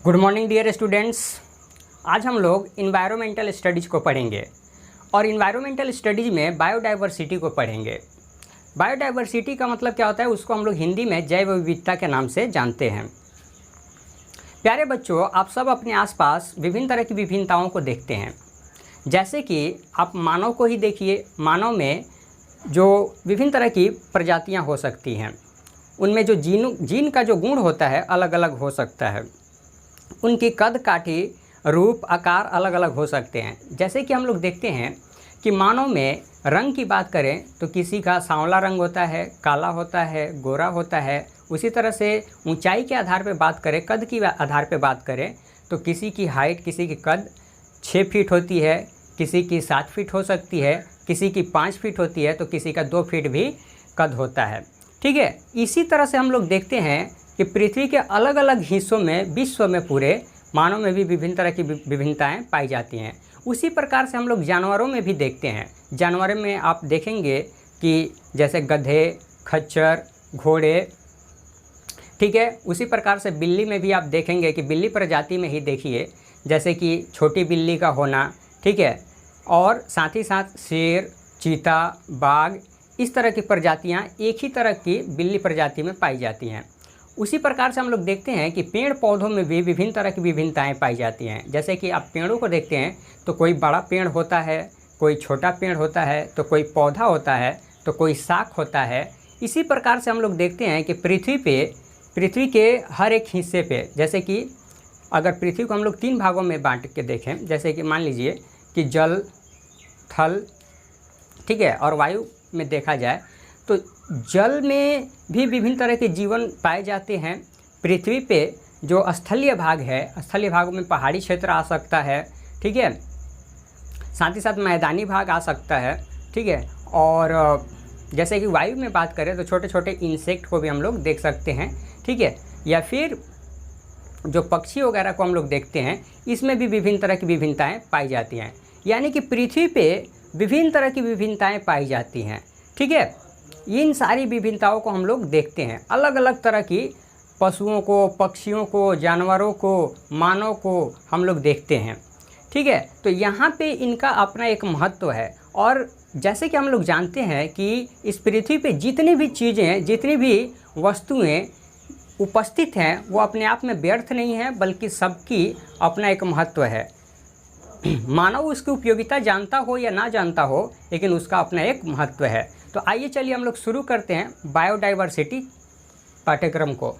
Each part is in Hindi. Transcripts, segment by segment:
Good morning dear students. आज हम लोग इन्वायरमेंटल स्टडीज़ को पढ़ेंगे और इन्वायरमेंटल स्टडीज़ में बायोडाइवर्सिटी को पढ़ेंगे। बायोडाइवर्सिटी का मतलब क्या होता है, उसको हम लोग हिंदी में जैव विविधता के नाम से जानते हैं। प्यारे बच्चों, आप सब अपने आसपास विभिन्न तरह की विभिन्नताओं को देखते हैं। जैसे कि आप मानव को ही देखिए, मानव में जो विभिन्न तरह की प्रजातियाँ हो सकती हैं, उनमें जो जीन का जो गुण होता है अलग अलग हो सकता है। उनकी कद काठी, रूप, आकार अलग अलग हो सकते हैं। जैसे कि हम लोग देखते हैं कि मानव में रंग की बात करें तो किसी का सांवला रंग होता है, काला होता है, गोरा होता है। उसी तरह से ऊंचाई के आधार पर बात करें, कद की आधार पर बात करें तो किसी की हाइट, किसी की कद 6 फीट होती है, किसी की 7 फीट हो सकती है, किसी की 5 फीट होती है, तो किसी का 2 फीट भी कद होता है। ठीक है, इसी तरह से हम लोग देखते हैं कि पृथ्वी के अलग अलग हिस्सों में, विश्व में पूरे मानव में भी विभिन्न तरह की विभिन्नताएं पाई जाती हैं। उसी प्रकार से हम लोग जानवरों में भी देखते हैं। जानवरों में आप देखेंगे कि जैसे गधे, खच्चर, घोड़े, ठीक है। उसी प्रकार से बिल्ली में भी आप देखेंगे कि बिल्ली प्रजाति में ही देखिए, जैसे कि छोटी बिल्ली का होना, ठीक है। और साथ ही साथ शेर, चीता, बाघ, इस तरह की प्रजातियां एक ही तरह की बिल्ली प्रजाति में पाई जाती हैं। उसी प्रकार से हम लोग देखते हैं कि पेड़ पौधों में भी विभिन्न तरह की विभिन्नताएं पाई जाती हैं। जैसे कि आप पेड़ों को देखते हैं तो कोई बड़ा पेड़ होता है, कोई छोटा पेड़ होता है, तो कोई पौधा होता है, तो कोई शाख होता है। इसी प्रकार से हम लोग देखते हैं कि पृथ्वी के हर एक हिस्से पे, जैसे कि अगर पृथ्वी को हम लोग 3 भागों में बांट के देखें, जैसे कि मान लीजिए कि जल, थल, ठीक है, और वायु में देखा जाए तो जल में भी विभिन्न तरह के जीवन पाए जाते हैं। पृथ्वी पे जो स्थलीय भाग है, स्थलीय भागों में पहाड़ी क्षेत्र आ सकता है, ठीक है। साथ ही साथ मैदानी भाग आ सकता है, ठीक है। और जैसे कि वायु में बात करें तो छोटे छोटे इंसेक्ट को भी हम लोग देख सकते हैं, ठीक है। या फिर जो पक्षी वगैरह को हम लोग देखते हैं, इसमें भी विभिन्न तरह की विभिन्नताएँ पाई जाती हैं। यानी कि पृथ्वी पे विभिन्न तरह की विभिन्नताएँ पाई जाती हैं, ठीक है। इन सारी विभिन्नताओं को हम लोग देखते हैं। अलग अलग तरह की पशुओं को, पक्षियों को, जानवरों को, मानव को हम लोग देखते हैं, ठीक है। तो यहाँ पे इनका अपना एक महत्व है। और जैसे कि हम लोग जानते हैं कि इस पृथ्वी पे जितनी भी चीज़ें, जितनी भी वस्तुएं उपस्थित हैं, वो अपने आप में व्यर्थ नहीं है, बल्कि सबकी अपना एक महत्व है। मानव उसकी उपयोगिता जानता हो या ना जानता हो, लेकिन उसका अपना एक महत्व है। तो आइए चलिए हम लोग शुरू करते हैं बायोडाइवर्सिटी पाठ्यक्रम को।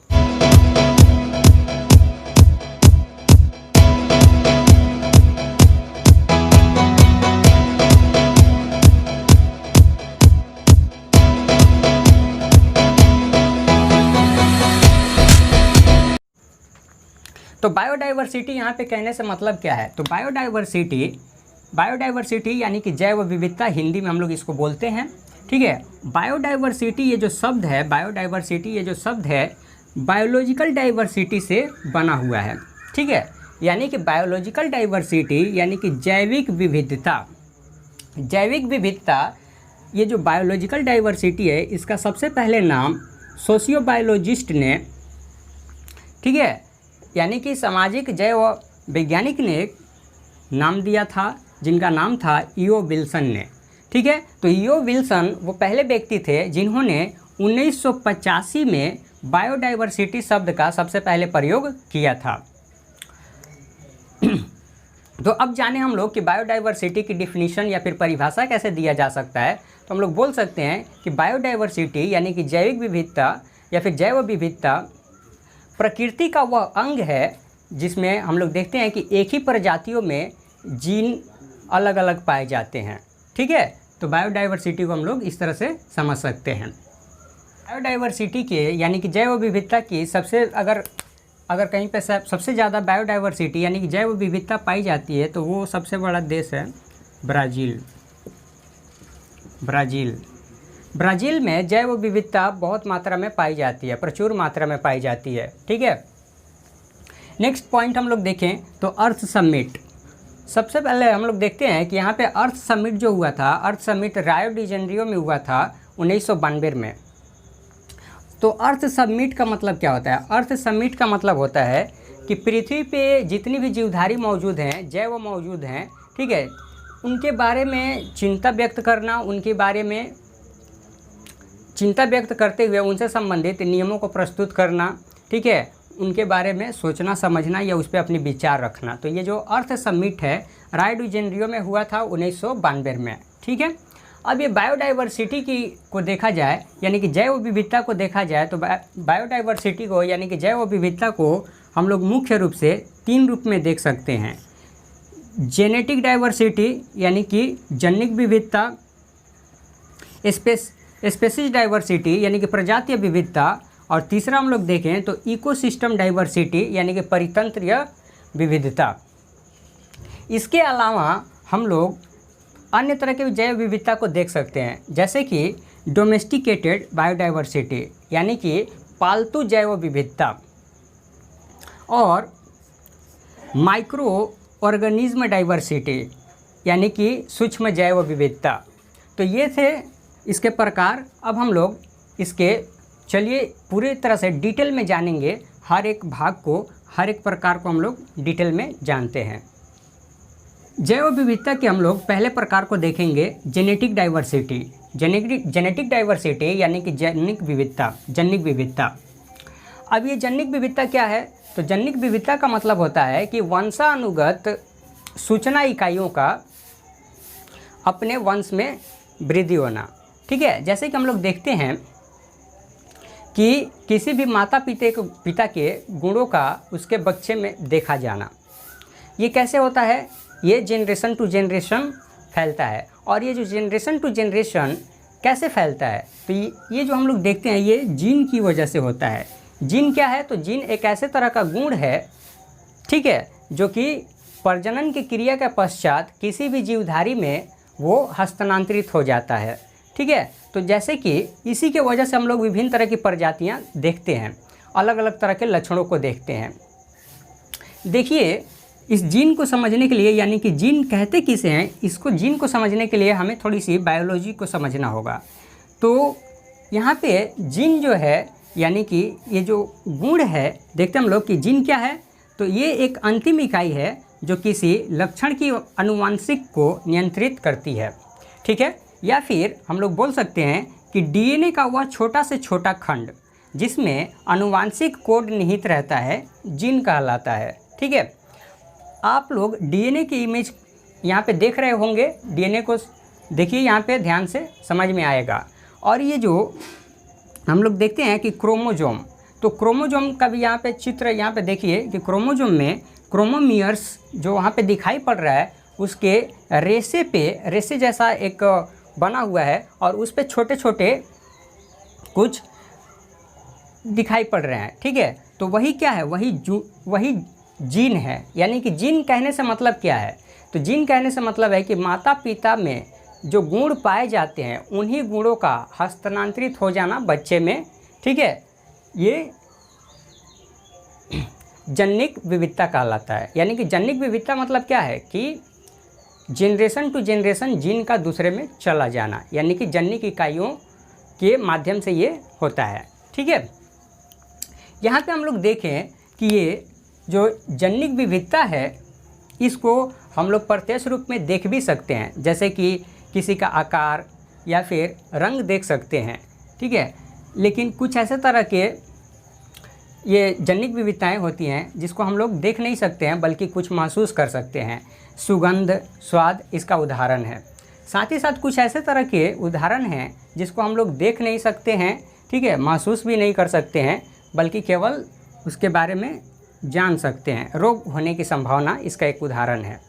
तो बायोडाइवर्सिटी यहाँ पे कहने से मतलब क्या है? तो बायोडाइवर्सिटी यानी कि जैव विविधता, हिंदी में हम लोग इसको बोलते हैं, ठीक है। बायोडाइवर्सिटी ये जो शब्द है, बायोलॉजिकल डाइवर्सिटी से बना हुआ है, ठीक है। यानी कि बायोलॉजिकल डाइवर्सिटी यानी कि जैविक विविधता, ये जो बायोलॉजिकल डाइवर्सिटी है, इसका सबसे पहले नाम सोशियोबायोलॉजिस्ट ने, ठीक है, यानी कि सामाजिक जैव वैज्ञानिक ने नाम दिया था, जिनका नाम था ईओ विल्सन ने, ठीक है। तो ईओ विल्सन वो पहले व्यक्ति थे जिन्होंने 1985 में बायोडाइवर्सिटी शब्द का सबसे पहले प्रयोग किया था। तो अब जाने हम लोग कि बायोडाइवर्सिटी की डिफिनीशन या फिर परिभाषा कैसे दिया जा सकता है। तो हम लोग बोल सकते हैं कि बायोडाइवर्सिटी यानी कि जैविक विविधता या फिर जैव विविधता प्रकृति का वह अंग है जिसमें हम लोग देखते हैं कि एक ही प्रजातियों में जीन अलग अलग पाए जाते हैं, ठीक है। तो बायोडाइवर्सिटी को हम लोग इस तरह से समझ सकते हैं। बायोडाइवर्सिटी के यानी कि जैव विविधता की सबसे अगर कहीं पे सबसे ज़्यादा बायोडाइवर्सिटी यानी कि जैव विविधता पाई जाती है तो वो सबसे बड़ा देश है ब्राज़ील में जैव विविधता बहुत मात्रा में पाई जाती है, प्रचुर मात्रा में पाई जाती है, ठीक है। नेक्स्ट पॉइंट हम लोग देखें तो अर्थ समिट। सबसे पहले हम लोग देखते हैं कि यहाँ पे अर्थ समिट जो हुआ था, अर्थ समिट रायो डी जेनेरियो में हुआ था 1992 में। तो अर्थ समिट का मतलब क्या होता है? अर्थ समिट का मतलब होता है कि कि पृथ्वी पे जितनी भी जीवधारी मौजूद हैं, जैव मौजूद हैं, ठीक है, उनके बारे में चिंता व्यक्त करना, उनके बारे में चिंता व्यक्त करते हुए उनसे संबंधित नियमों को प्रस्तुत करना, ठीक है, उनके बारे में सोचना समझना या उस पर अपनी विचार रखना। तो ये जो अर्थ समिट है राय डी जेनेरियो में हुआ था 1992 में, ठीक है। अब ये बायोडाइवर्सिटी को देखा जाए, यानी कि जैव विविधता को देखा जाए, तो बायोडाइवर्सिटी को यानी कि जैव विविधता को हम लोग मुख्य रूप से 3 रूप में देख सकते हैं। जेनेटिक डाइवर्सिटी यानी कि जनिक विविधता, स्पेसीज डाइवर्सिटी यानी कि प्रजातीय विविधता, और तीसरा हम लोग देखें तो इकोसिस्टम डाइवर्सिटी यानी कि परितंत्रीय विविधता। इसके अलावा हम लोग अन्य तरह के जैव विविधता को देख सकते हैं, जैसे कि डोमेस्टिकेटेड बायोडाइवर्सिटी यानी कि पालतू जैव विविधता, और माइक्रो ऑर्गेनिज्म डाइवर्सिटी यानी कि सूक्ष्म जैव विविधता। तो ये थे इसके प्रकार। अब हम लोग इसके चलिए पूरी तरह से डिटेल में जानेंगे, हर एक भाग को, हर एक प्रकार को हम लोग डिटेल में जानते हैं। जैव विविधता के हम लोग पहले प्रकार को देखेंगे, जेनेटिक डाइवर्सिटी। जेनेटिक डाइवर्सिटी यानी कि जनिक विविधता। अब ये जनिक विविधता क्या है? तो जनिक विविधता का मतलब होता है कि वंशानुगत सूचना इकाइयों का अपने वंश में वृद्धि होना, ठीक है। जैसे कि हम लोग देखते हैं कि किसी भी माता पिता के गुणों का उसके बच्चे में देखा जाना, ये कैसे होता है? ये जनरेशन टू जनरेशन फैलता है। और ये जो जनरेशन टू जनरेशन कैसे फैलता है? तो ये जो हम लोग देखते हैं ये जीन की वजह से होता है। जीन क्या है? तो जीन एक ऐसे तरह का गुण है, ठीक है, जो कि प्रजनन की क्रिया के पश्चात किसी भी जीवधारी में वो हस्तांतरित हो जाता है, ठीक है। तो जैसे कि इसी के वजह से हम लोग विभिन्न तरह की प्रजातियां देखते हैं, अलग अलग तरह के लक्षणों को देखते हैं। देखिए, इस जीन को समझने के लिए, यानी कि जीन कहते किसे हैं, इसको जीन को समझने के लिए हमें थोड़ी सी बायोलॉजी को समझना होगा। तो यहाँ पे जीन जो है, यानी कि ये जो गुण है, देखते हम लोग कि जीन क्या है? तो ये एक अंतिम इकाई है जो किसी लक्षण की आनुवंशिक को नियंत्रित करती है, ठीक है। या फिर हम लोग बोल सकते हैं कि डीएनए का वह छोटा से छोटा खंड जिसमें आनुवंशिक कोड निहित रहता है, जीन कहलाता है, ठीक है। आप लोग डीएनए की इमेज यहाँ पे देख रहे होंगे, डीएनए को देखिए, यहाँ पे ध्यान से समझ में आएगा। और ये जो हम लोग देखते हैं कि क्रोमोजोम, तो क्रोमोजोम का भी यहाँ पे चित्र यहाँ पे देखिए कि क्रोमोजोम में क्रोमोमियर्स जो वहाँ पे दिखाई पड़ रहा है, उसके रेसे जैसा एक बना हुआ है और उस पे छोटे छोटे कुछ दिखाई पड़ रहे हैं, ठीक है। तो वही क्या है? वही जीन है। यानी कि जीन कहने से मतलब क्या है? तो जीन कहने से मतलब है कि माता पिता में जो गुण पाए जाते हैं उन्हीं गुणों का हस्तांतरित हो जाना बच्चे में, ठीक है। ये जनिक विविधता कहलाता है। यानी कि जनिक विविधता मतलब क्या है कि जनरेशन टू जनरेशन जीन का दूसरे में चला जाना, यानी कि जनिक इकाइयों के माध्यम से ये होता है, ठीक है। यहाँ पे हम लोग देखें कि ये जो जनिक विविधता है इसको हम लोग प्रत्यक्ष रूप में देख भी सकते हैं, जैसे कि किसी का आकार या फिर रंग देख सकते हैं, ठीक है। लेकिन कुछ ऐसे तरह के ये जनिक विविधताएं होती हैं जिसको हम लोग देख नहीं सकते हैं, बल्कि कुछ महसूस कर सकते हैं। सुगंध, स्वाद इसका उदाहरण है। साथ ही साथ कुछ ऐसे तरह के उदाहरण हैं जिसको हम लोग देख नहीं सकते हैं, ठीक है, महसूस भी नहीं कर सकते हैं, बल्कि केवल उसके बारे में जान सकते हैं। रोग होने की संभावना इसका एक उदाहरण है।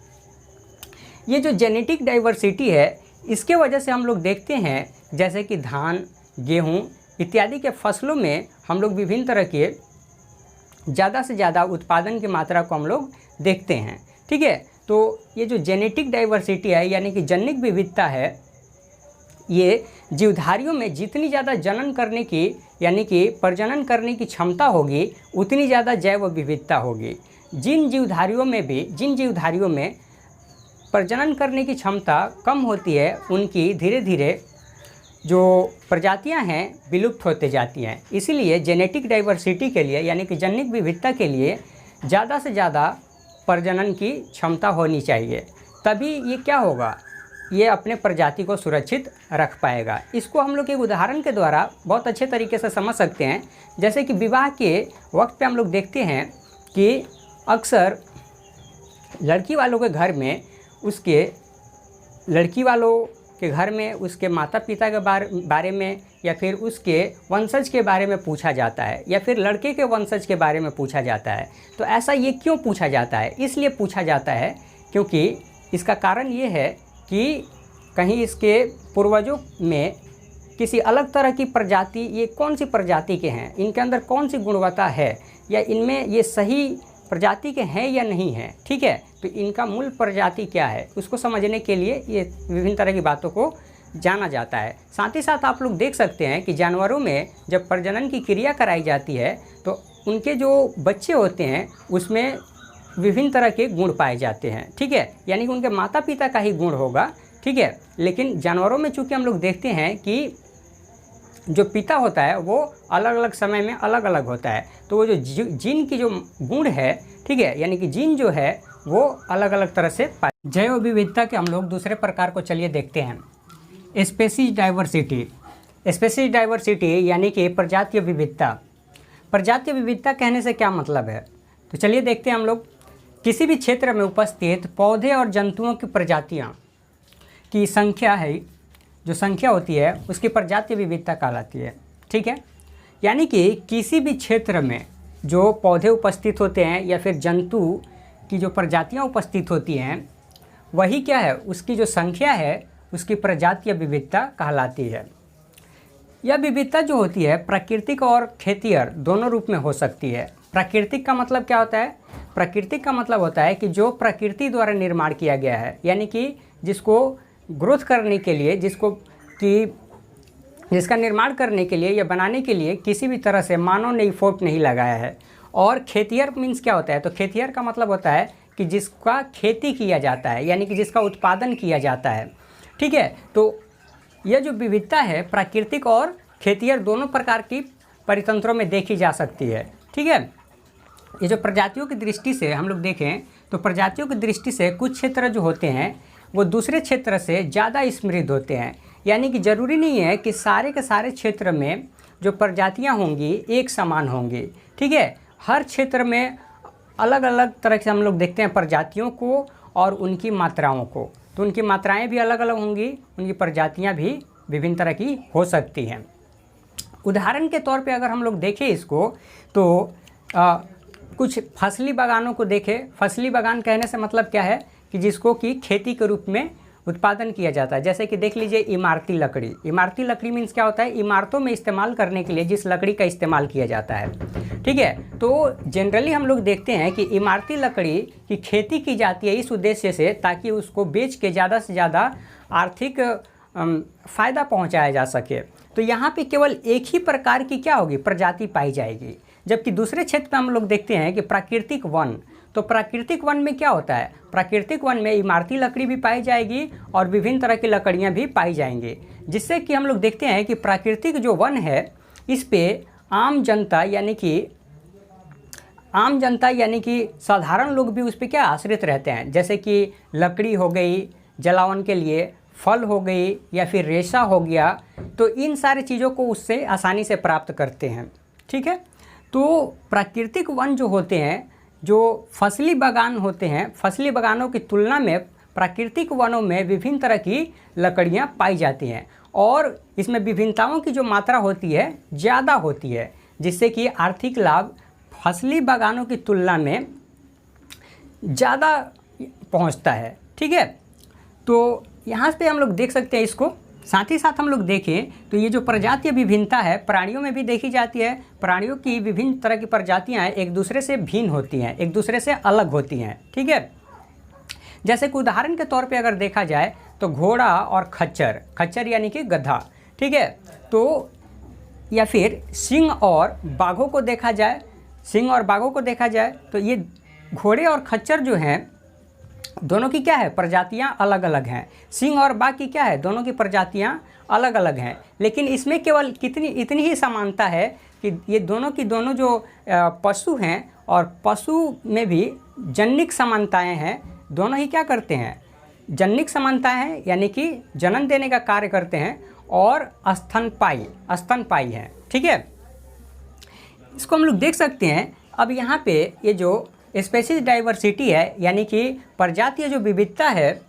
ये जो जेनेटिक डाइवर्सिटी है, इसके वजह से हम लोग देखते हैं जैसे कि धान, गेहूं इत्यादि के फसलों में हम लोग विभिन्न तरह के ज़्यादा से ज़्यादा उत्पादन की मात्रा को हम लोग देखते हैं, ठीक है। तो ये जो जेनेटिक डाइवर्सिटी है, यानी कि जनिक विविधता है, ये जीवधारियों में जितनी ज़्यादा जनन करने की, यानी कि प्रजनन करने की क्षमता होगी, उतनी ज़्यादा जैव विविधता होगी। जिन जीवधारियों में प्रजनन करने की क्षमता कम होती है, उनकी धीरे धीरे जो प्रजातियां हैं विलुप्त होते जाती हैं। इसीलिए जेनेटिक डाइवर्सिटी के लिए, यानी कि जनिक विविधता के लिए ज़्यादा से ज़्यादा प्रजनन की क्षमता होनी चाहिए, तभी ये क्या होगा, ये अपने प्रजाति को सुरक्षित रख पाएगा। इसको हम लोग एक उदाहरण के द्वारा बहुत अच्छे तरीके से समझ सकते हैं। जैसे कि विवाह के वक्त पे हम लोग देखते हैं कि अक्सर लड़की वालों के घर में उसके माता पिता के बारे में या फिर उसके वंशज के बारे में पूछा जाता है, या फिर लड़के के वंशज के बारे में पूछा जाता है। तो ऐसा ये क्यों पूछा जाता है? इसलिए पूछा जाता है क्योंकि इसका कारण ये है कि कहीं इसके पूर्वजों में किसी अलग तरह की प्रजाति, ये कौन सी प्रजाति के हैं, इनके अंदर कौन सी गुणवत्ता है, या इनमें ये सही प्रजाति के हैं या नहीं हैं, ठीक है। तो इनका मूल प्रजाति क्या है, उसको समझने के लिए ये विभिन्न तरह की बातों को जाना जाता है। साथ ही साथ आप लोग देख सकते हैं कि जानवरों में जब प्रजनन की क्रिया कराई जाती है तो उनके जो बच्चे होते हैं उसमें विभिन्न तरह के गुण पाए जाते हैं, ठीक है, यानी कि उनके माता पिता का ही गुण होगा, ठीक है। लेकिन जानवरों में चूँकि हम लोग देखते हैं कि जो पिता होता है वो अलग अलग समय में अलग अलग होता है, तो वो जो जीन की जो गुण है, ठीक है, यानी कि जीन जो है वो अलग अलग तरह से पाए। जैव विविधता के हम लोग दूसरे प्रकार को चलिए देखते हैं, स्पेसीज डाइवर्सिटी। स्पेसीज डाइवर्सिटी यानी कि प्रजातीय विविधता। प्रजातीय विविधता कहने से क्या मतलब है, तो चलिए देखते हैं हम लोग। किसी भी क्षेत्र में उपस्थित पौधे और जंतुओं की प्रजातियाँ की संख्या है, जो संख्या होती है उसकी प्रजातीय विविधता कहलाती है, ठीक है। यानी कि किसी भी क्षेत्र में जो पौधे उपस्थित होते हैं या फिर जंतु की जो प्रजातियां उपस्थित होती हैं, वही क्या है, उसकी जो संख्या है उसकी प्रजातीय विविधता कहलाती है। यह विविधता जो होती है प्राकृतिक और खेतियर दोनों रूप में हो सकती है। प्राकृतिक का मतलब क्या होता है? प्राकृतिक का मतलब होता है कि जो प्रकृति द्वारा निर्माण किया गया है, यानी कि जिसको ग्रोथ करने के लिए, जिसका निर्माण करने के लिए या बनाने के लिए किसी भी तरह से मानव ने एफर्ट नहीं लगाया है। और खेतियर मीन्स क्या होता है, तो खेतियर का मतलब होता है कि जिसका खेती किया जाता है, यानी कि जिसका उत्पादन किया जाता है, ठीक है। तो यह जो विविधता है प्राकृतिक और खेतियर दोनों प्रकार की परितंत्रों में देखी जा सकती है, ठीक है। ये जो प्रजातियों की दृष्टि से हम लोग देखें तो प्रजातियों की दृष्टि से कुछ क्षेत्र जो होते हैं वो दूसरे क्षेत्र से ज़्यादा समृद्ध होते हैं। यानी कि ज़रूरी नहीं है कि सारे के सारे क्षेत्र में जो प्रजातियां होंगी एक समान होंगी, ठीक है। हर क्षेत्र में अलग अलग तरह से हम लोग देखते हैं प्रजातियों को और उनकी मात्राओं को, तो उनकी मात्राएं भी अलग अलग होंगी, उनकी प्रजातियां भी विभिन्न तरह की हो सकती हैं। उदाहरण के तौर पे अगर हम लोग देखें इसको तो कुछ फसली बागानों को देखें। फसली बागान कहने से मतलब क्या है कि जिसको कि खेती के रूप में उत्पादन किया जाता है। जैसे कि देख लीजिए इमारती लकड़ी। इमारती लकड़ी मीन्स क्या होता है, इमारतों में इस्तेमाल करने के लिए जिस लकड़ी का इस्तेमाल किया जाता है, ठीक है। तो जनरली हम लोग देखते हैं कि इमारती लकड़ी की खेती की जाती है इस उद्देश्य से ताकि उसको बेच के ज़्यादा से ज़्यादा आर्थिक फ़ायदा पहुँचाया जा सके। तो यहाँ पे केवल एक ही प्रकार की क्या होगी, प्रजाति पाई जाएगी। जबकि दूसरे क्षेत्र में हम लोग देखते हैं कि प्राकृतिक वन, तो प्राकृतिक वन में क्या होता है, प्राकृतिक वन में इमारती लकड़ी भी पाई जाएगी और विभिन्न तरह की लकड़ियाँ भी पाई जाएंगी, जिससे कि हम लोग देखते हैं कि प्राकृतिक जो वन है इस पे आम जनता यानी कि साधारण लोग भी उस पर क्या आश्रित रहते हैं। जैसे कि लकड़ी हो गई जलावन के लिए, फल हो गई या फिर रेशा हो गया, तो इन सारी चीज़ों को उससे आसानी से प्राप्त करते हैं, ठीक है। तो प्राकृतिक वन जो होते हैं, जो फसली बागान होते हैं, फसली बागानों की तुलना में प्राकृतिक वनों में विभिन्न तरह की लकड़ियां पाई जाती हैं और इसमें विभिन्नताओं की जो मात्रा होती है ज़्यादा होती है, जिससे कि आर्थिक लाभ फसली बागानों की तुलना में ज़्यादा पहुंचता है, ठीक है। तो यहाँ पे हम लोग देख सकते हैं इसको। साथ ही साथ हम लोग देखें तो ये जो प्रजातीय विभिन्नता है प्राणियों में भी देखी जाती है। प्राणियों की विभिन्न तरह की प्रजातियां एक दूसरे से भिन्न होती हैं, एक दूसरे से अलग होती हैं, ठीक है। जैसे कि उदाहरण के तौर पे अगर देखा जाए तो घोड़ा और खच्चर यानी कि गधा, ठीक है। तो या फिर सिंह और बाघों को देखा जाए तो ये घोड़े और खच्चर जो हैं दोनों की क्या है, प्रजातियां अलग अलग हैं। सिंह और बाघ की क्या है, दोनों की प्रजातियां अलग अलग हैं, लेकिन इसमें केवल इतनी ही समानता है कि ये दोनों की दोनों जो पशु हैं और पशु में भी जन्निक समानताएं हैं, दोनों ही क्या करते हैं, जन्निक समानताएं हैं यानी कि जन्म देने का कार्य करते हैं, और स्तनपायी हैं। ठीक है, इसको हम लोग देख सकते हैं। अब यहाँ पे ये जो स्पेसीज डाइवर्सिटी है यानी कि प्रजातीय जो विविधता है,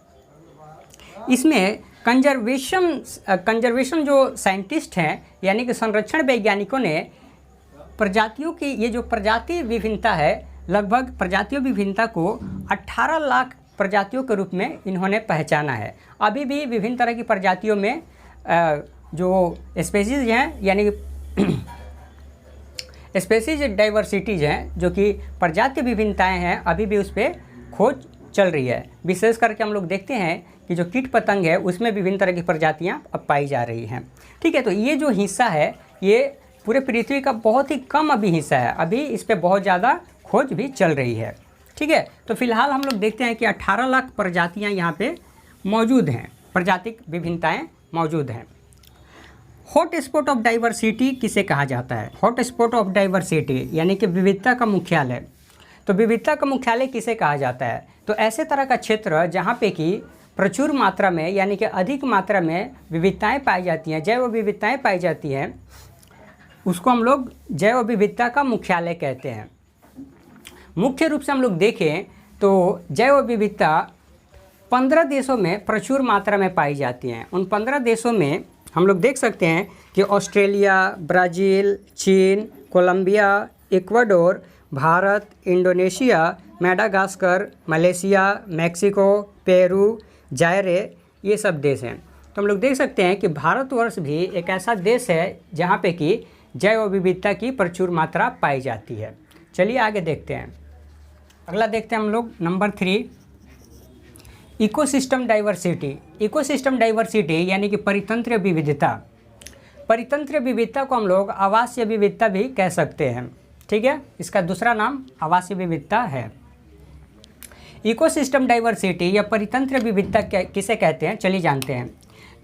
इसमें कंजर्वेशन जो साइंटिस्ट हैं यानी कि संरक्षण वैज्ञानिकों ने प्रजातियों की ये जो प्रजाति विभिन्नता है, लगभग प्रजातियों विभिन्नता को 18 लाख प्रजातियों के रूप में इन्होंने पहचाना है। अभी भी विभिन्न तरह की प्रजातियों में जो स्पेसीज हैं यानी कि स्पेसीज डाइवर्सिटीज़ हैं, जो कि प्रजातीय विभिन्नताएं हैं, अभी भी उस पर खोज चल रही है। विशेष करके हम लोग देखते हैं कि जो कीट पतंग है उसमें विभिन्न तरह की प्रजातियां अब पाई जा रही हैं। ठीक है, तो ये जो हिस्सा है ये पूरे पृथ्वी का बहुत ही कम अभी हिस्सा है, अभी इस पर बहुत ज़्यादा खोज भी चल रही है। ठीक है, तो फिलहाल हम लोग देखते हैं कि 18 लाख प्रजातियाँ यहाँ पे मौजूद हैं, प्रजातिक विभिन्नताएँ मौजूद हैं। हॉट स्पॉट ऑफ डाइवर्सिटी किसे कहा जाता है? हॉट स्पॉट ऑफ डाइवर्सिटी यानी कि विविधता का मुख्यालय। तो विविधता का मुख्यालय किसे कहा जाता है? तो ऐसे तरह का क्षेत्र जहाँ पे कि प्रचुर मात्रा में यानी कि अधिक मात्रा में विविधताएं पाई जाती हैं, जैव विविधताएं पाई जाती हैं, उसको हम लोग जैव विविधता का मुख्यालय कहते हैं। मुख्य रूप से हम लोग देखें तो जैव विविधता 15 देशों में प्रचुर मात्रा में पाई जाती हैं। उन 15 देशों में हम लोग देख सकते हैं कि ऑस्ट्रेलिया, ब्राज़ील, चीन, Colombia, Ecuador, Bharat, Indonesia, Madagascar, Malaysia, Mexico, Peru, Zaire, ये सब देश हैं। तो हम लोग देख सकते हैं कि भारतवर्ष भी एक ऐसा देश है जहाँ पे कि जैव विविधता की प्रचुर मात्रा पाई जाती है। चलिए आगे देखते हैं। अगला देखते हैं हम लोग number 3, ecosystem diversity. Ecosystem diversity यानी कि परितंत्र विविधता। परितंत्र विविधता को हम लोग आवासीय विविधता भी कह सकते हैं। ठीक है, इसका दूसरा नाम आवासीय विविधता है। इकोसिस्टम डाइवर्सिटी या परितंत्र विविधता किसे कहते हैं, चलिए जानते हैं।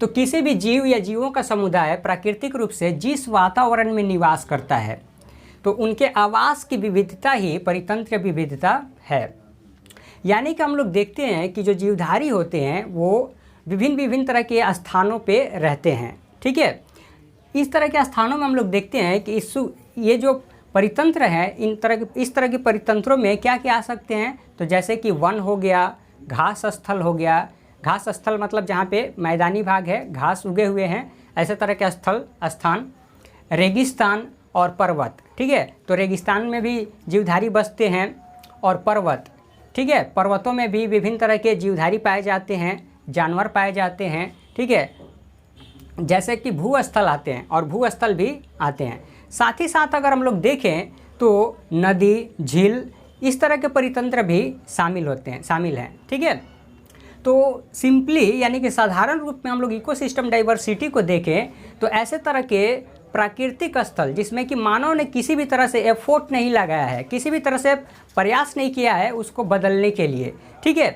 तो किसी भी जीव या जीवों का समुदाय प्राकृतिक रूप से जिस वातावरण में निवास करता है, तो उनके आवास की विविधता ही परितंत्र विविधता है। यानी कि हम लोग देखते हैं कि जो जीवधारी होते हैं वो विभिन्न तरह के स्थानों पे रहते हैं। ठीक है, इस तरह के स्थानों में हम लोग देखते हैं कि ये जो परितंत्र है, इस तरह के परितंत्रों में क्या क्या आ सकते हैं, तो जैसे कि वन हो गया, घास स्थल हो गया। घास स्थल मतलब जहाँ पे मैदानी भाग है, घास उगे हुए हैं, ऐसे तरह के स्थान, रेगिस्तान और पर्वत। ठीक है, तो रेगिस्तान में भी जीवधारी बसते हैं, और पर्वत, ठीक है, पर्वतों में भी विभिन्न तरह के जीवधारी पाए जाते हैं, जानवर पाए जाते हैं। ठीक है, जैसे कि भूस्थल आते हैं और भूस्थल भी आते हैं। साथ ही साथ अगर हम लोग देखें तो नदी, झील, इस तरह के परितंत्र भी शामिल हैं। ठीक है, तो सिंपली यानी कि साधारण रूप में हम लोग इकोसिस्टम डाइवर्सिटी को देखें तो ऐसे तरह के प्राकृतिक स्थल जिसमें कि मानव ने किसी भी तरह से एफोर्ट नहीं लगाया है, किसी भी तरह से प्रयास नहीं किया है उसको बदलने के लिए। ठीक है,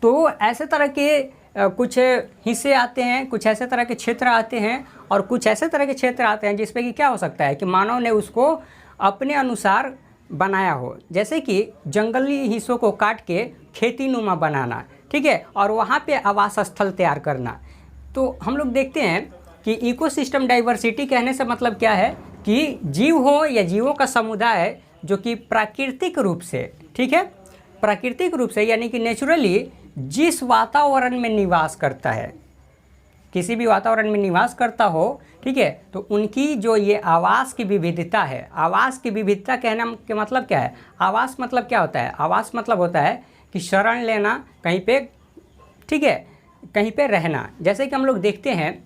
तो ऐसे तरह के कुछ हिस्से आते हैं, कुछ ऐसे तरह के क्षेत्र आते हैं, और कुछ ऐसे तरह के क्षेत्र आते हैं जिसपे कि क्या हो सकता है कि मानव ने उसको अपने अनुसार बनाया हो, जैसे कि जंगली हिस्सों को काट के खेती नुमा बनाना। ठीक है, और वहाँ पे आवास स्थल तैयार करना। तो हम लोग देखते हैं कि इकोसिस्टम डाइवर्सिटी कहने से मतलब क्या है कि जीव हो या जीवों का समुदाय जो कि प्राकृतिक रूप से, ठीक है, प्राकृतिक रूप से यानी कि नेचुरली जिस वातावरण में निवास करता है, किसी भी वातावरण में निवास करता हो, ठीक है, तो उनकी जो ये आवास की विविधता है, आवास की विविधता कहना के मतलब क्या है? आवास मतलब क्या होता है? आवास मतलब होता है कि शरण लेना कहीं पे, ठीक है, कहीं पे रहना। जैसे कि हम लोग देखते हैं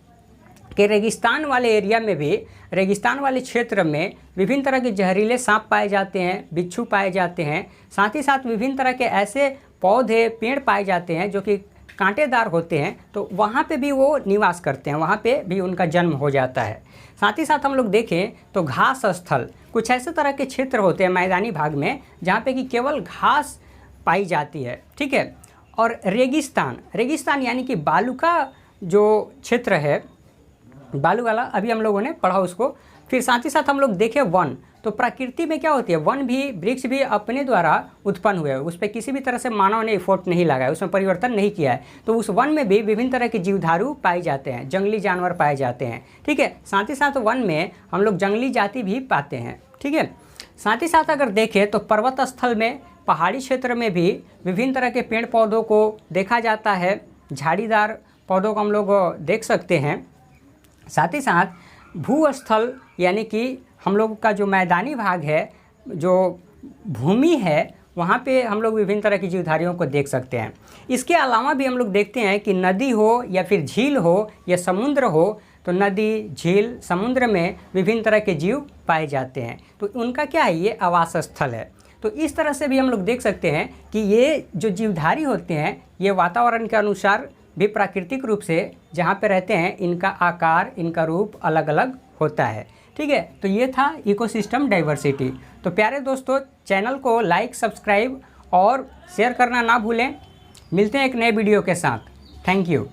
कि रेगिस्तान वाले एरिया में भी, रेगिस्तान वाले क्षेत्र में विभिन्न तरह के जहरीले सांप पाए जाते हैं, बिच्छू पाए जाते हैं, साथ ही साथ विभिन्न तरह के ऐसे पौधे, पेड़ पाए जाते हैं जो कि कांटेदार होते हैं, तो वहाँ पे भी वो निवास करते हैं, वहाँ पे भी उनका जन्म हो जाता है। साथ ही साथ हम लोग देखें तो घास स्थल, कुछ ऐसे तरह के क्षेत्र होते हैं मैदानी भाग में जहाँ पे कि केवल घास पाई जाती है। ठीक है, और रेगिस्तान, रेगिस्तान यानी कि बालू का जो क्षेत्र है, बालू वाला, अभी हम लोगों ने पढ़ा उसको फिर साथ ही साथ हम लोग देखें वन, तो प्रकृति में क्या होती है, वन भी, वृक्ष भी अपने द्वारा उत्पन्न हुए, उस पर किसी भी तरह से मानव ने एफोर्ट नहीं लगाया, उसमें परिवर्तन नहीं किया है। तो उस वन में भी विभिन्न तरह के जीवधारू पाए जाते हैं, जंगली जानवर पाए जाते हैं, ठीक है। साथ ही साथ वन में हम लोग जंगली जाति भी पाते हैं, ठीक है। साथ ही साथ अगर देखें तो पर्वत स्थल में, पहाड़ी क्षेत्र में भी विभिन्न तरह के पेड़ पौधों को देखा जाता है, झाड़ीदार पौधों को हम लोग देख सकते हैं। साथ ही साथ भूस्थल यानी कि हम लोग का जो मैदानी भाग है, जो भूमि है, वहाँ पे हम लोग विभिन्न तरह की जीवधारियों को देख सकते हैं। इसके अलावा भी हम लोग देखते हैं कि नदी हो या फिर झील हो या समुद्र हो, तो नदी, झील, समुद्र में विभिन्न तरह के जीव पाए जाते हैं, तो उनका क्या है, ये आवास स्थल है। तो इस तरह से भी हम लोग देख सकते हैं कि ये जो जीवधारी होते हैं, ये वातावरण के अनुसार भी प्राकृतिक रूप से जहाँ पे रहते हैं, इनका आकार, इनका रूप अलग अलग होता है, ठीक है। तो ये था इकोसिस्टम डाइवर्सिटी। तो प्यारे दोस्तों, चैनल को लाइक, सब्सक्राइब और शेयर करना ना भूलें। मिलते हैं एक नए वीडियो के साथ। Thank you.